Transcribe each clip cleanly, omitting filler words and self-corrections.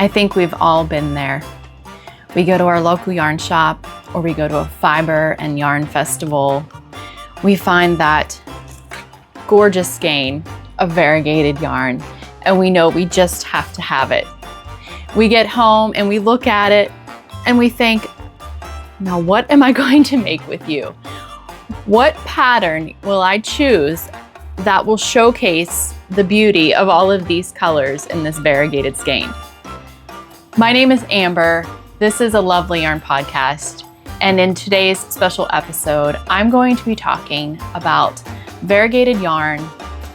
I think we've all been there. We go to our local yarn shop or we go to a fiber and yarn festival. We find that gorgeous skein of variegated yarn and we know we just have to have it. We get home and we look at it and we think, now what am I going to make with you? What pattern will I choose that will showcase the beauty of all of these colors in this variegated skein? My name is Amber. This is a Lovely Yarn podcast. And in today's special episode, I'm going to be talking about variegated yarn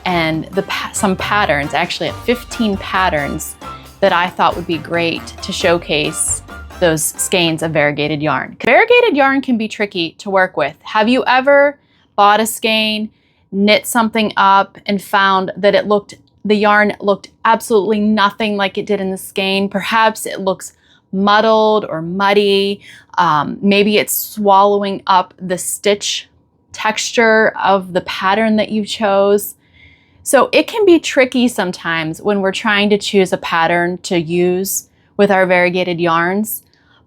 and some patterns, actually 15 patterns that I thought would be great to showcase those skeins of variegated yarn. Variegated yarn can be tricky to work with. Have you ever bought a skein, knit something up, and found that the yarn looked absolutely nothing like it did in the skein? Perhaps it looks muddled or muddy. Maybe it's swallowing up the stitch texture of the pattern that you chose. So it can be tricky sometimes when we're trying to choose a pattern to use with our variegated yarns.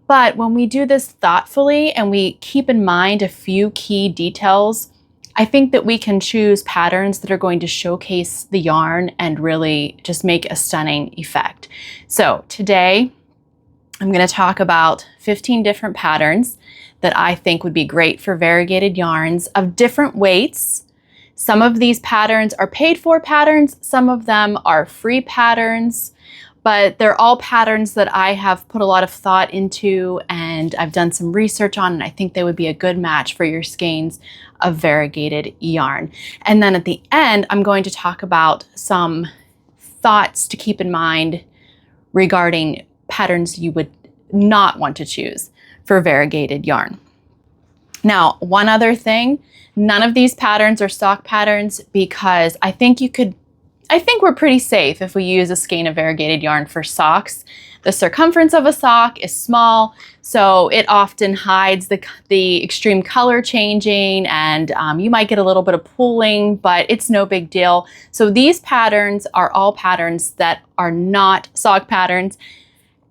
But when we do this thoughtfully and we keep in mind a few key details, I think that we can choose patterns that are going to showcase the yarn and really just make a stunning effect. So today, I'm going to talk about 15 different patterns that I think would be great for variegated yarns of different weights. Some of these patterns are paid for patterns, some of them are free patterns, but they're all patterns that I have put a lot of thought into and I've done some research on, and I think they would be a good match for your skeins of variegated yarn. And then at the end, I'm going to talk about some thoughts to keep in mind regarding patterns you would not want to choose for variegated yarn. Now, one other thing, none of these patterns are sock patterns because I think we're pretty safe if we use a skein of variegated yarn for socks. The circumference of a sock is small, so it often hides the extreme color changing, and you might get a little bit of pooling, but it's no big deal. So these patterns are all patterns that are not sock patterns.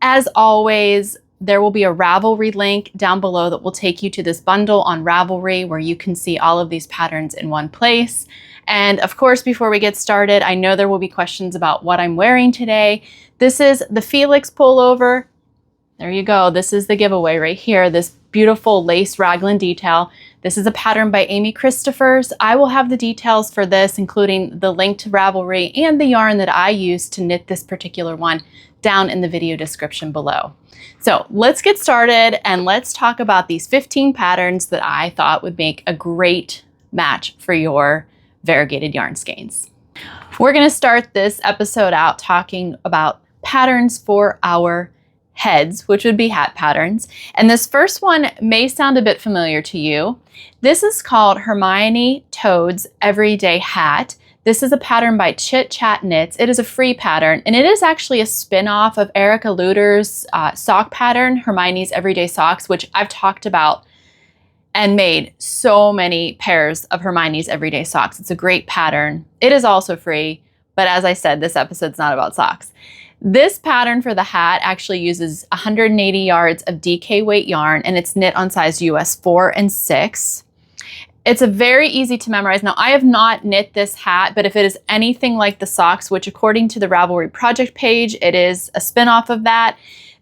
As always, there will be a Ravelry link down below that will take you to this bundle on Ravelry where you can see all of these patterns in one place. And of course, before we get started, I know there will be questions about what I'm wearing today. This is the Felix pullover. There you go. This is the giveaway right here, this beautiful lace raglan detail. This is a pattern by Amy Christophers. I will have the details for this, including the link to Ravelry and the yarn that I used to knit this particular one, down in the video description below. So let's get started and let's talk about these 15 patterns that I thought would make a great match for your variegated yarn skeins. We're going to start this episode out talking about patterns for our heads, which would be hat patterns. And this first one may sound a bit familiar to you. This is called Hermione Toad's Everyday Hat. This is a pattern by Chit Chat Knits. It is a free pattern, and it is actually a spin-off of Erica Luder's sock pattern, Hermione's Everyday Socks, which I've talked about and made so many pairs of Hermione's Everyday Socks. It's a great pattern. It is also free, but as I said, this episode's not about socks. This pattern for the hat actually uses 180 yards of DK weight yarn, and it's knit on size US 4 and 6. It's a very easy to memorize. Now, I have not knit this hat, but if it is anything like the socks, which according to the Ravelry project page, it is a spin-off of that,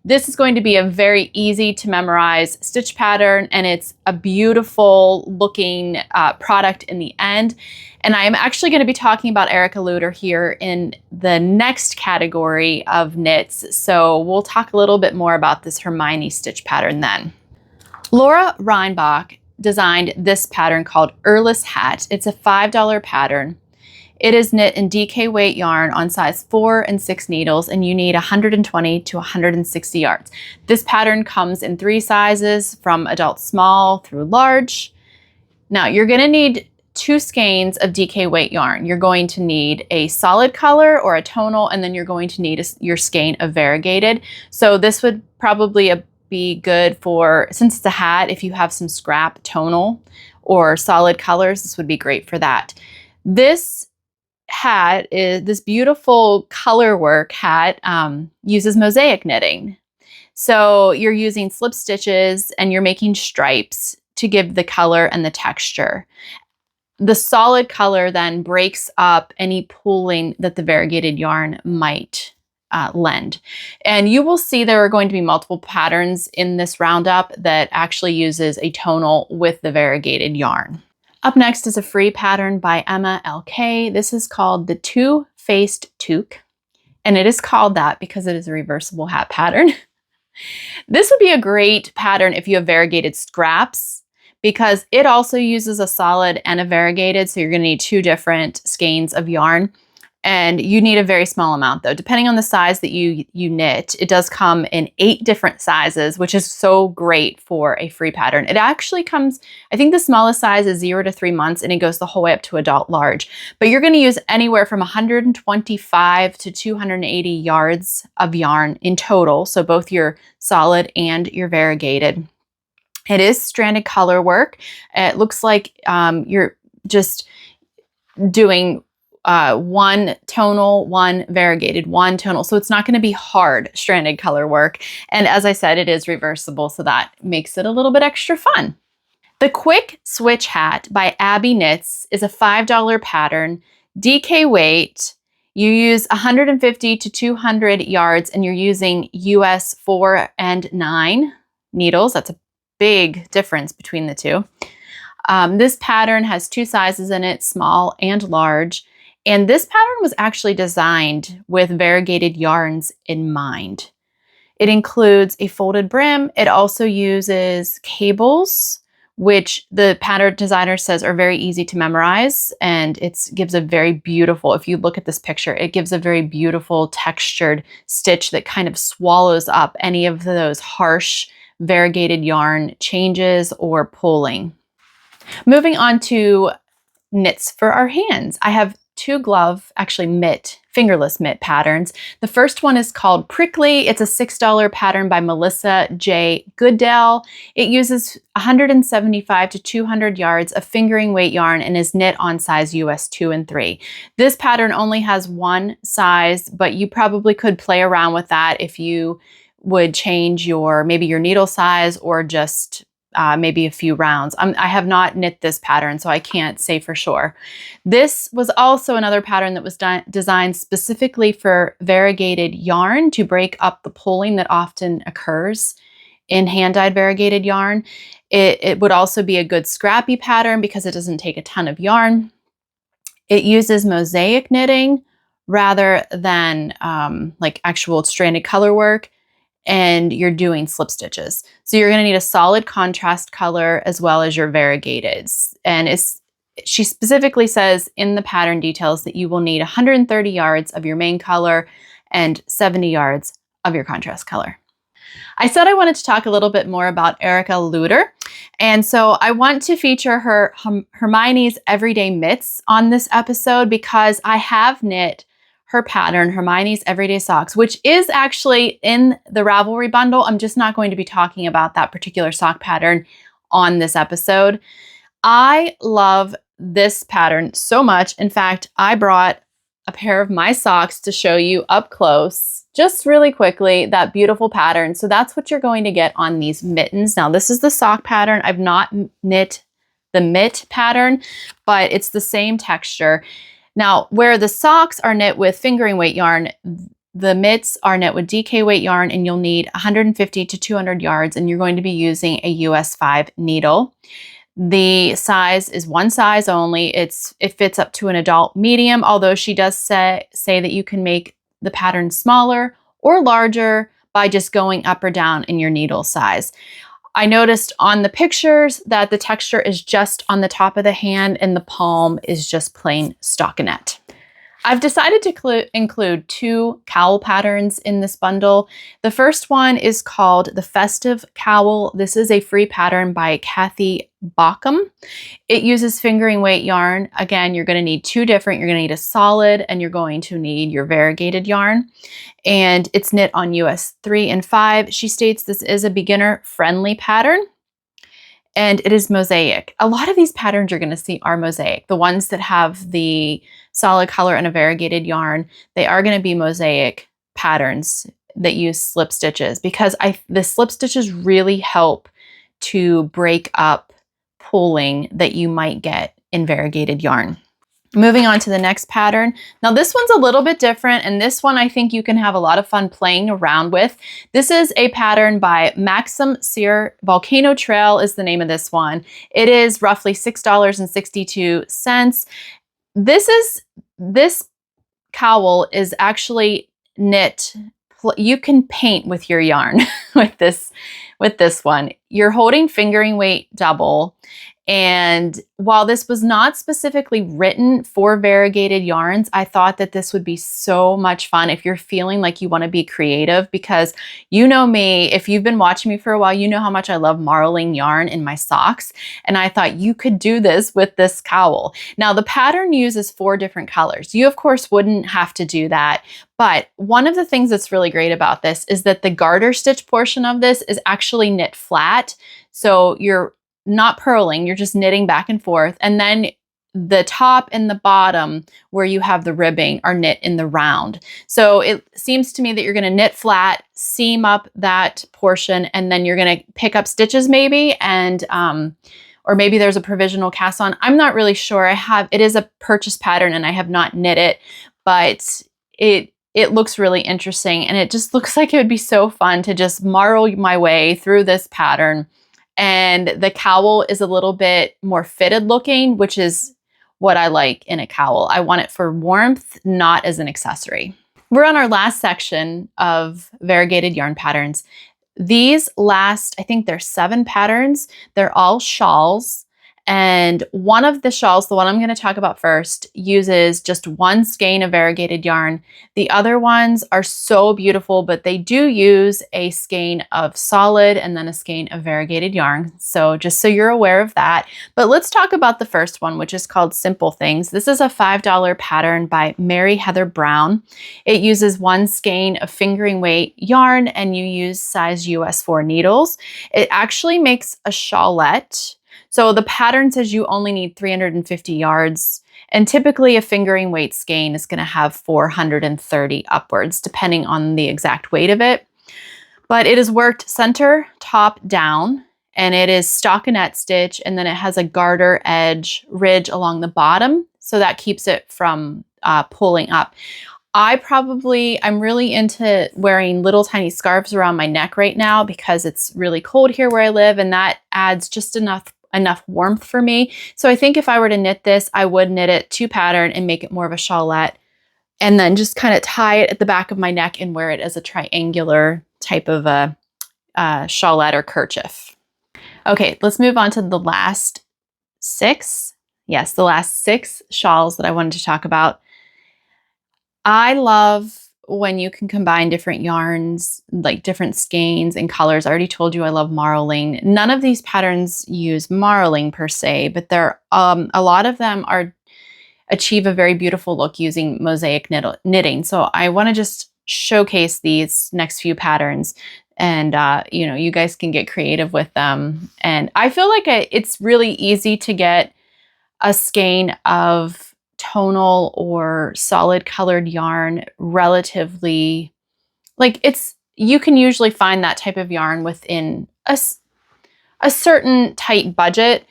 this is going to be a very easy to memorize stitch pattern, and it's a beautiful looking product in the end. And I am actually going to be talking about Erica Luder here in the next category of knits. So we'll talk a little bit more about this Hermione stitch pattern then. Laura Reinbach designed this pattern called Earless Hat. It's a $5 pattern. It is knit in DK weight yarn on size 4 and 6 needles, and you need 120 to 160 yards. This pattern comes in 3 sizes, from adult small through large. Now, you're going to need 2 skeins of DK weight yarn. You're going to need a solid color or a tonal, and then you're going to need your skein of variegated. So this would probably be good for, since it's a hat, if you have some scrap tonal or solid colors, this would be great for that. This hat is this beautiful color work hat uses mosaic knitting. So you're using slip stitches and you're making stripes to give the color and the texture. The solid color then breaks up any pooling that the variegated yarn might lend. And you will see there are going to be multiple patterns in this roundup that actually uses a tonal with the variegated yarn. Up next is a free pattern by Emma LK. This is called the Two-Faced Toque, and it is called that because it is a reversible hat pattern. This would be a great pattern if you have variegated scraps, because it also uses a solid and a variegated, so you're going to need two different skeins of yarn. And you need a very small amount though. Depending on the size that you knit, it does come in 8 different sizes, which is so great for a free pattern. It actually comes, I think the smallest size is 0 to 3 months, and it goes the whole way up to adult large. But you're going to use anywhere from 125 to 280 yards of yarn in total. So both your solid and your variegated. It is stranded color work. It looks like you're just doing one tonal, one variegated, one tonal. So it's not going to be hard stranded color work. And as I said, it is reversible, so that makes it a little bit extra fun. The Quick Switch Hat by Abby Knits is a $5 pattern, DK weight. You use 150 to 200 yards, and you're using US 4 and 9 needles. That's a big difference between the two. This pattern has 2 sizes in it, small and large. And this pattern was actually designed with variegated yarns in mind. It includes a folded brim. It also uses cables, which the pattern designer says are very easy to memorize. And it gives a very beautiful, if you look at this picture, it gives a very beautiful textured stitch that kind of swallows up any of those harsh variegated yarn changes or pulling. Moving on to knits for our hands. I have 2 fingerless mitt patterns. The first one is called Prickly. It's a $6 pattern by Melissa J. Goodell. It uses 175 to 200 yards of fingering weight yarn and is knit on size US 2 and 3. This pattern only has one size, but you probably could play around with that if you would change maybe your needle size or just maybe a few rounds. I have not knit this pattern, so I can't say for sure. This was also another pattern that was designed specifically for variegated yarn to break up the pulling that often occurs in hand-dyed variegated yarn. It would also be a good scrappy pattern because it doesn't take a ton of yarn. It uses mosaic knitting rather than like actual stranded color work, and you're doing slip stitches. So you're going to need a solid contrast color as well as your variegateds. And she specifically says in the pattern details that you will need 130 yards of your main color and 70 yards of your contrast color. I said I wanted to talk a little bit more about Erica Luder. And so I want to feature her Hermione's Everyday Mitts on this episode because I have knit her pattern, Hermione's Everyday Socks, which is actually in the Ravelry bundle. I'm just not going to be talking about that particular sock pattern on this episode. I love this pattern so much. In fact, I brought a pair of my socks to show you up close, just really quickly, that beautiful pattern. So that's what you're going to get on these mittens. Now, this is the sock pattern. I've not knit the mitt pattern, but it's the same texture. Now, where the socks are knit with fingering weight yarn, the mitts are knit with DK weight yarn, and you'll need 150 to 200 yards, and you're going to be using a US 5 needle. The size is one size only. It fits up to an adult medium, although she does say that you can make the pattern smaller or larger by just going up or down in your needle size. I noticed on the pictures that the texture is just on the top of the hand and the palm is just plain stockinette. I've decided to include 2 cowl patterns in this bundle. The first one is called the Festive Cowl. This is a free pattern by Kathy Bockham. It uses fingering weight yarn. Again, you're going to need 2 different. You're going to need a solid and you're going to need your variegated yarn. And it's knit on US 3 and 5. She states this is a beginner-friendly pattern. and it is mosaic. A lot of these patterns you're going to see are mosaic. The ones that have the solid color and a variegated yarn, they are going to be mosaic patterns that use slip stitches, because the slip stitches really help to break up pulling that you might get in variegated yarn. Moving on to the next pattern. Now this one's a little bit different, and this one I think you can have a lot of fun playing around with. This is a pattern by Maxim Cyr. Volcano Trail is the name of this one. It is roughly $6.62. This cowl is actually knit. You can paint with your yarn with this one. You're holding fingering weight double. And while this was not specifically written for variegated yarns, I thought that this would be so much fun if you're feeling like you want to be creative, because you know me, if you've been watching me for a while, you know how much I love marling yarn in my socks. And I thought you could do this with this cowl. Now the pattern uses 4 different colors. You of course wouldn't have to do that. But one of the things that's really great about this is that the garter stitch portion of this is actually knit flat. So you're not purling, you're just knitting back and forth. And then the top and the bottom where you have the ribbing are knit in the round. So it seems to me that you're going to knit flat, seam up that portion, and then you're going to pick up stitches maybe, and or maybe there's a provisional cast on. I'm not really sure. It is a purchase pattern and I have not knit it, but it looks really interesting, and it just looks like it would be so fun to just marl my way through this pattern. And the cowl is a little bit more fitted looking, which is what I like in a cowl. I want it for warmth, not as an accessory. We're on our last section of variegated yarn patterns. These last, I think there's 7 patterns. They're all shawls. And one of the shawls, the one I'm going to talk about first, uses just 1 skein of variegated yarn. The other ones are so beautiful, but they do use a skein of solid and then a skein of variegated yarn. So just so you're aware of that. But let's talk about the first one, which is called Simple Things. This is a $5 pattern by Mary Heather Brown. It uses 1 skein of fingering weight yarn, and you use size US 4 needles. It actually makes a shawlette. So the pattern says you only need 350 yards, and typically a fingering weight skein is going to have 430 upwards, depending on the exact weight of it. But it is worked center, top, down, and it is stockinette stitch, and then it has a garter edge ridge along the bottom, so that keeps it from pulling up. I'm really into wearing little tiny scarves around my neck right now because it's really cold here where I live, and that adds just enough warmth for me. So I think if I were to knit this, I would knit it to pattern and make it more of a shawlette, and then just kind of tie it at the back of my neck and wear it as a triangular type of a shawlette or kerchief. Okay, let's move on to the last 6. Yes, the last 6 shawls that I wanted to talk about. I love when you can combine different yarns, like different skeins and colors. I already told you I love marling. None of these patterns use marling per se, but a lot of them achieve a very beautiful look using mosaic knitting. So I want to just showcase these next few patterns, and you guys can get creative with them. And I feel like it's really easy to get a skein of tonal or solid colored yarn relatively, you can usually find that type of yarn within a certain tight budget,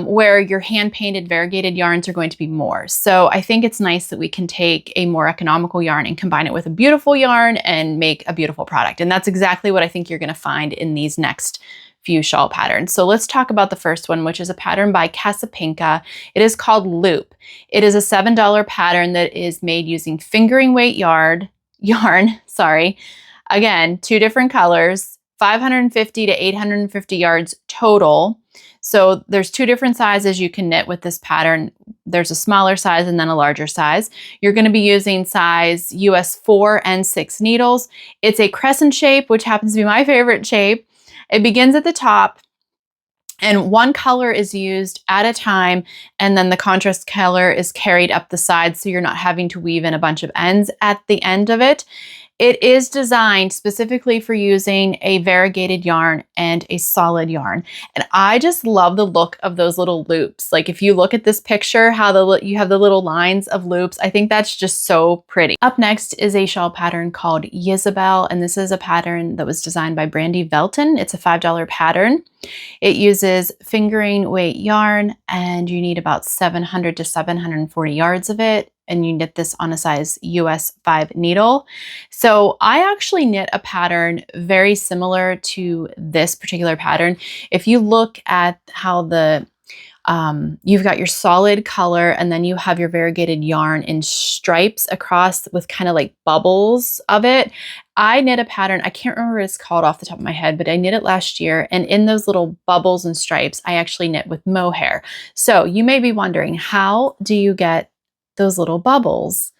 where your hand painted variegated yarns are going to be more. So I think it's nice that we can take a more economical yarn and combine it with a beautiful yarn and make a beautiful product. And that's exactly what I think you're going to find in these next few shawl patterns. So let's talk about the first one, which is a pattern by Casapinka. It is called Loop. It is a $7 pattern that is made using fingering weight yarn. Again, 2 different colors, 550 to 850 yards total. So there's 2 different sizes you can knit with this pattern. There's a smaller size and then a larger size. You're going to be using size US 4 and 6 needles. It's a crescent shape, which happens to be my favorite shape. It begins at the top, and 1 color is used at a time, and then the contrast color is carried up the side, so you're not having to weave in a bunch of ends at the end of it. It is designed specifically for using a variegated yarn and a solid yarn. And I just love the look of those little loops. Like if you look at this picture, how you have the little lines of loops, I think that's just so pretty. Up next is a shawl pattern called Isabel, and this is a pattern that was designed by Brandy Velton. It's a $5 pattern. It uses fingering weight yarn, and you need about 700 to 740 yards of it. And you knit this on a size US 5 needle. So I actually knit a pattern very similar to this particular pattern. If you look at how you've got your solid color and then you have your variegated yarn in stripes across with kind of like bubbles of it. I knit a pattern, I can't remember what it's called off the top of my head, but I knit it last year. And in those little bubbles and stripes, I actually knit with mohair. So you may be wondering, how do you get those little bubbles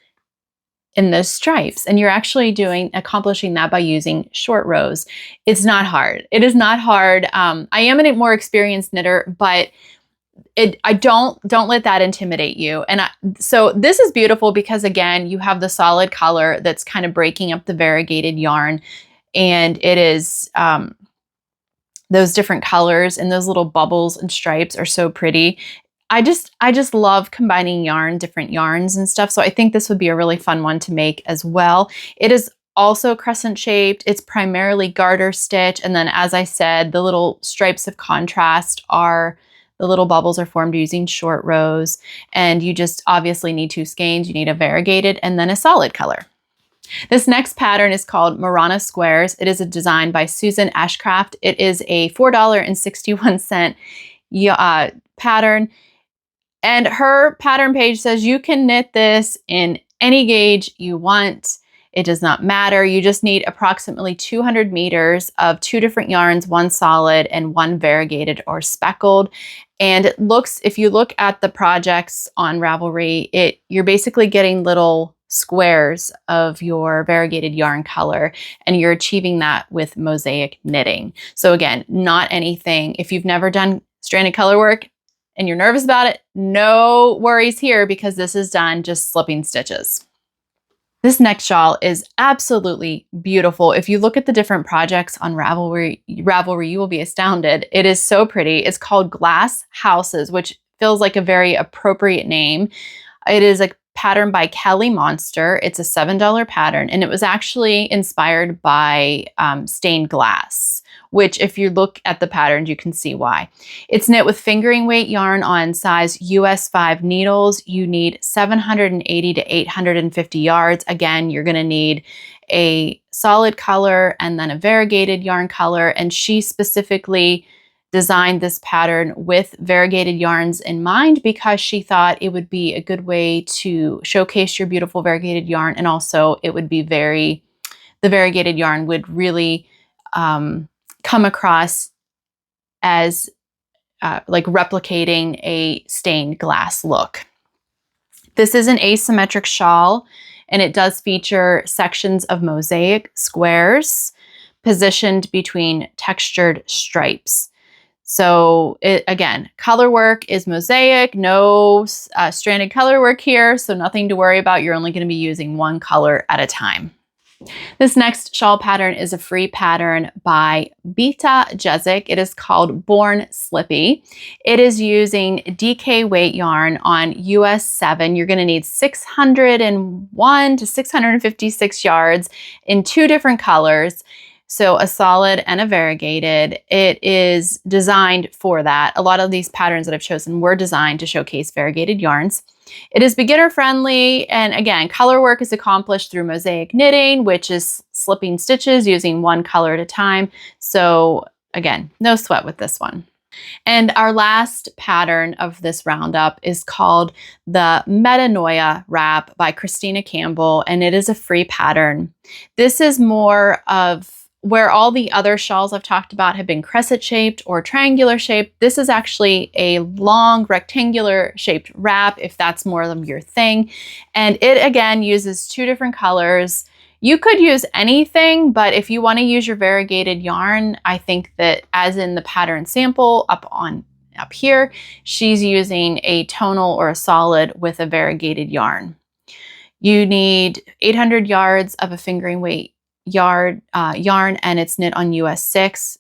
in those stripes? And you're actually accomplishing that by using short rows. It's not hard. It is not hard. I am a more experienced knitter, but don't let that intimidate you. And so this is beautiful because again, you have the solid color that's kind of breaking up the variegated yarn, and it is those different colors and those little bubbles and stripes are so pretty. I just love combining different yarns and stuff. So I think this would be a really fun one to make as well. It is also crescent shaped. It's primarily garter stitch. And then as I said, the little stripes of contrast the little bubbles are formed using short rows. And you just obviously need 2 skeins. You need a variegated and then a solid color. This next pattern is called Marana Squares. It is a design by Susan Ashcraft. It is a $4.61 pattern. And her pattern page says you can knit this in any gauge you want. It does not matter. You just need approximately 200 meters of 2 different yarns, 1 solid and 1 variegated or speckled. And it looks, if you look at the projects on Ravelry, you're basically getting little squares of your variegated yarn color, and you're achieving that with mosaic knitting. So again, not anything. If you've never done stranded color work and you're nervous about it, no worries here, because this is done just slipping stitches. This next shawl is absolutely beautiful. If you look at the different projects on Ravelry, you will be astounded. It is so pretty. It's called Glass Houses, which feels like a very appropriate name. It is a pattern by Kelly Monster. It's a $7 pattern, and it was actually inspired by stained glass, which if you look at the patterns, you can see why. It's knit with fingering weight yarn on size US 5 needles. You need 780 to 850 yards. Again, you're gonna need a solid color and then a variegated yarn color. And she specifically designed this pattern with variegated yarns in mind because she thought it would be a good way to showcase your beautiful variegated yarn. And also it would be the variegated yarn would really come across as like replicating a stained glass look. This is an asymmetric shawl, and it does feature sections of mosaic squares positioned between textured stripes. So again, color work is mosaic, no stranded color work here, so nothing to worry about. You're only going to be using 1 color at a time. This next shawl pattern is a free pattern by Beta Jezik. It is called Born Slippy. It is using DK weight yarn on US 7. You're going to need 601 to 656 yards in 2 different colors. So a solid and a variegated. It is designed for that. A lot of these patterns that I've chosen were designed to showcase variegated yarns. It is beginner friendly, and again, color work is accomplished through mosaic knitting, which is slipping stitches using 1 color at a time. So again, no sweat with this one. And our last pattern of this roundup is called the Metanoia Wrap by Christina Campbell, and it is a free pattern. This is more of where all the other shawls I've talked about have been crescent shaped or triangular shaped. This is actually a long rectangular shaped wrap, if that's more of your thing. And it again uses 2 different colors. You could use anything, but if you want to use your variegated yarn, I think that as in the pattern sample up here, she's using a tonal or a solid with a variegated yarn. You need 800 yards of a fingering weight yarn and it's knit on US 6.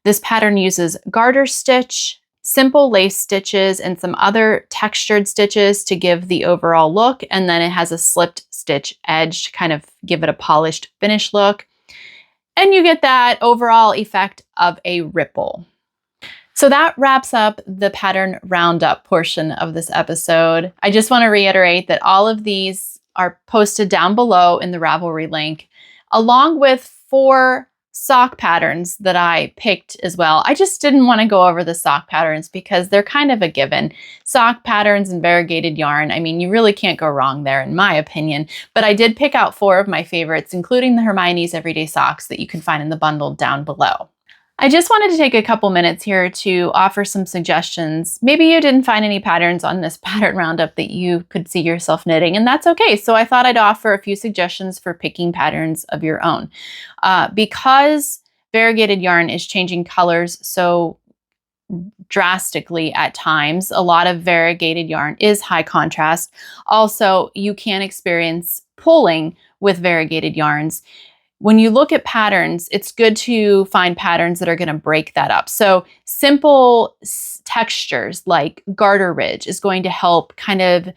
This pattern uses garter stitch, simple lace stitches, and some other textured stitches to give the overall look. And then it has a slipped stitch edge to kind of give it a polished finish look. And you get that overall effect of a ripple. So that wraps up the pattern roundup portion of this episode. I just want to reiterate that all of these are posted down below in the Ravelry link, along with 4 sock patterns that I picked as well. I just didn't want to go over the sock patterns because they're kind of a given. Sock patterns and variegated yarn, I mean, you really can't go wrong there in my opinion, but I did pick out 4 of my favorites, including the Hermione's Everyday Socks that you can find in the bundle down below. I just wanted to take a couple minutes here to offer some suggestions. Maybe you didn't find any patterns on this pattern roundup that you could see yourself knitting, and that's okay. So I thought I'd offer a few suggestions for picking patterns of your own. Because variegated yarn is changing colors so drastically at times, a lot of variegated yarn is high contrast. Also, you can experience pulling with variegated yarns. When you look at patterns, it's good to find patterns that are going to break that up. So simple textures like garter ridge is going to help kind of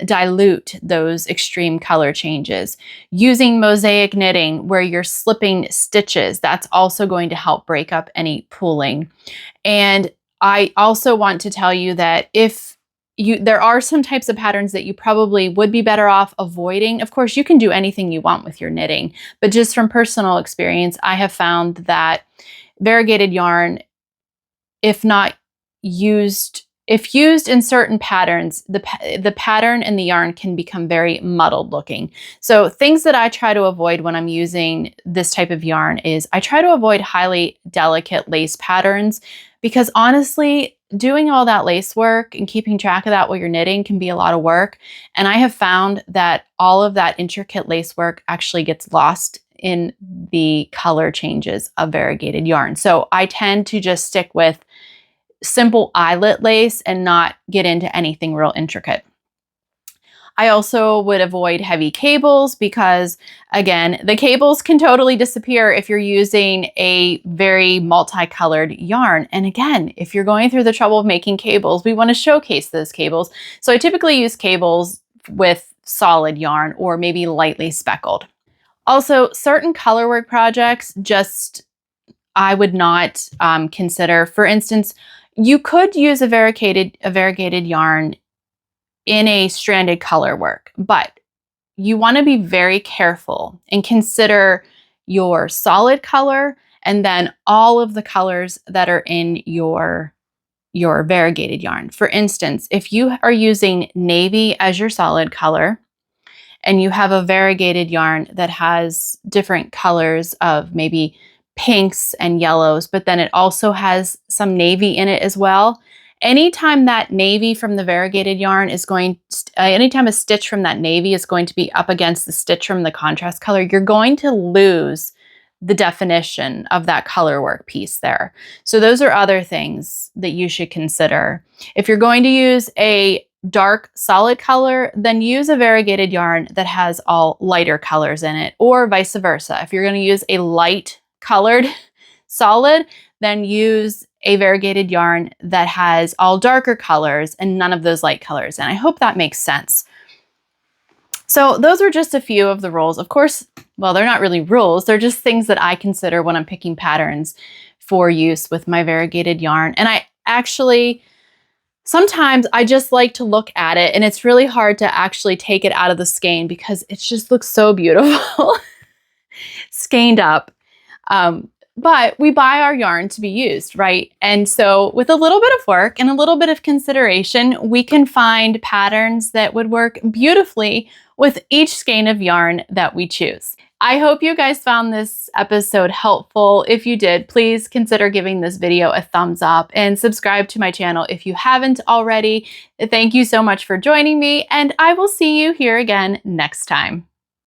dilute those extreme color changes. Using mosaic knitting where you're slipping stitches, that's also going to help break up any pulling. And I also want to tell you that there are some types of patterns that you probably would be better off avoiding. Of course, you can do anything you want with your knitting, but just from personal experience, I have found that variegated yarn, if used in certain patterns, the pattern and the yarn can become very muddled looking. So things that I try to avoid when I'm using this type of yarn is I try to avoid highly delicate lace patterns because honestly, doing all that lace work and keeping track of that while you're knitting can be a lot of work. And I have found that all of that intricate lace work actually gets lost in the color changes of variegated yarn. So I tend to just stick with simple eyelet lace and not get into anything real intricate. I also would avoid heavy cables because, again, the cables can totally disappear if you're using a very multicolored yarn. And again, if you're going through the trouble of making cables, we want to showcase those cables. So I typically use cables with solid yarn or maybe lightly speckled. Also, certain colorwork projects I would not consider. For instance, you could use a variegated yarn in a stranded color work, but you want to be very careful and consider your solid color and then all of the colors that are in your variegated yarn. For instance, if you are using navy as your solid color and you have a variegated yarn that has different colors of maybe pinks and yellows, but then it also has some navy in it as well. Anytime that navy from the variegated yarn anytime a stitch from that navy is going to be up against the stitch from the contrast color, you're going to lose the definition of that color work piece there. So those are other things that you should consider. If you're going to use a dark solid color, then use a variegated yarn that has all lighter colors in it, or vice versa. If you're going to use a light colored solid, then use a variegated yarn that has all darker colors and none of those light colors. And I hope that makes sense. So those are just a few of the rules. Of course, well, they're not really rules. They're just things that I consider when I'm picking patterns for use with my variegated yarn. And sometimes I just like to look at it and it's really hard to actually take it out of the skein because it just looks so beautiful skeined up. But we buy our yarn to be used, right? And so with a little bit of work and a little bit of consideration, we can find patterns that would work beautifully with each skein of yarn that we choose. I hope you guys found this episode helpful. If you did, please consider giving this video a thumbs up and subscribe to my channel if you haven't already. Thank you so much for joining me, and I will see you here again next time.